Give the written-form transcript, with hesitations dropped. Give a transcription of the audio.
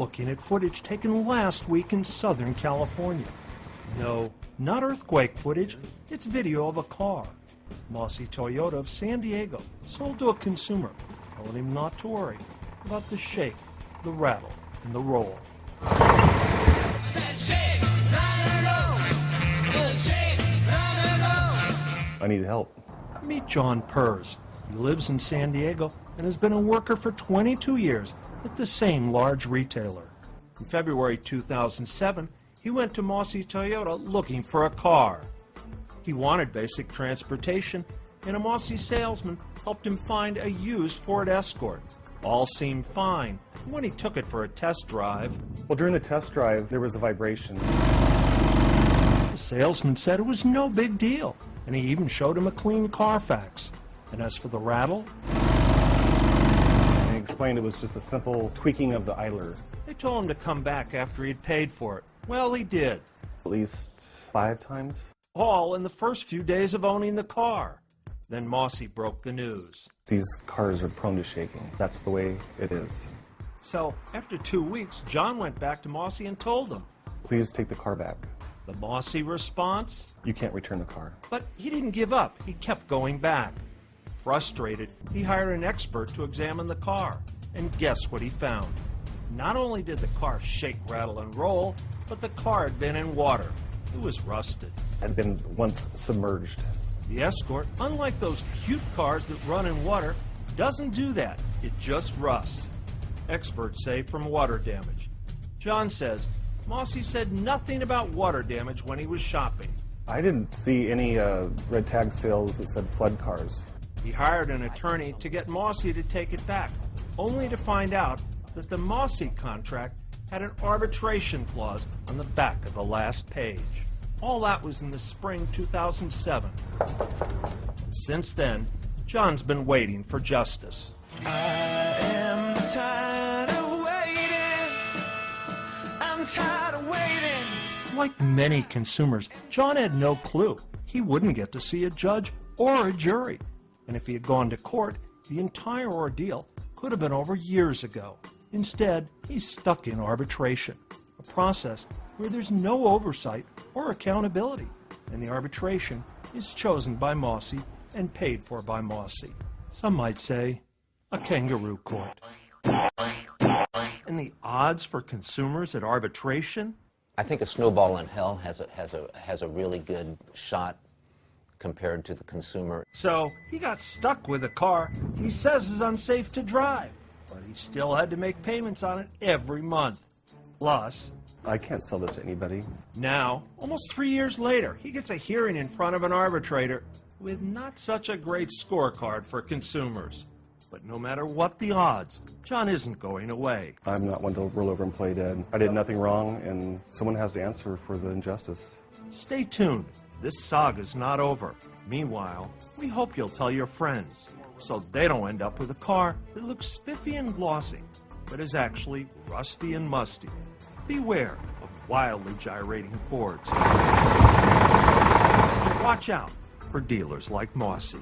looking at footage taken last week in Southern California. No, not earthquake footage, it's video of a car. Mossy Toyota of San Diego sold to a consumer, telling him not to worry about the shake, the rattle, and the roll. I need help. Meet John Purz. He lives in San Diego and has been a worker for 22 years at the same large retailer. In February 2007, he went to Mossy Toyota looking for a car. He wanted basic transportation, and a Mossy salesman helped him find a used Ford Escort. All seemed fine when he took it for a test drive. Well, during the test drive, there was a vibration. The salesman said it was no big deal, and he even showed him a clean Carfax. And as for the rattle, He explained it was just a simple tweaking of the idler. they told him to come back after he'd paid for it. Well, he did. At least 5 times. All in the first few days of owning the car. Then Mossy broke the news. These cars are prone to shaking. That's the way it is. So, after 2 weeks, John went back to Mossy and told them. Please take the car back. The Mossy response? You can't return the car. But he didn't give up. He kept going back. Frustrated, he hired an expert to examine the car. And guess what he found? Not only did the car shake, rattle, and roll, but the car had been in water. It was rusted. Had been once submerged. The Escort, unlike those cute cars that run in water, doesn't do that. It just rusts. Experts say from water damage. John says Mossy said nothing about water damage when he was shopping. I didn't see any red tag sales that said flood cars. He hired an attorney to get Mossy to take it back, only to find out that the Mossy contract had an arbitration clause on the back of the last page. All that was in the spring 2007. Since then, John's been waiting for justice. I am tired of waiting. I'm tired of waiting. Like many consumers, John had no clue he wouldn't get to see a judge or a jury. And if he had gone to court, the entire ordeal could have been over years ago. Instead, he's stuck in arbitration, a process where there's no oversight or accountability, and the arbitration is chosen by Mossy and paid for by Mossy. Some might say a kangaroo court. And the odds for consumers at arbitration? I think a snowball in hell has a really good shot compared to the consumer. So he got stuck with a car he says is unsafe to drive, but he still had to make payments on it every month. Plus, I can't sell this to anybody. now, almost 3 years later, he gets a hearing in front of an arbitrator with not such a great scorecard for consumers. But no matter what the odds, John isn't going away. I'm not one to roll over and play dead. I did nothing wrong, and someone has to answer for the injustice. Stay tuned. This saga's not over. Meanwhile, we hope you'll tell your friends so they don't end up with a car that looks spiffy and glossy, but is actually rusty and musty. Beware of wildly gyrating Fords. Watch out for dealers like Mossy.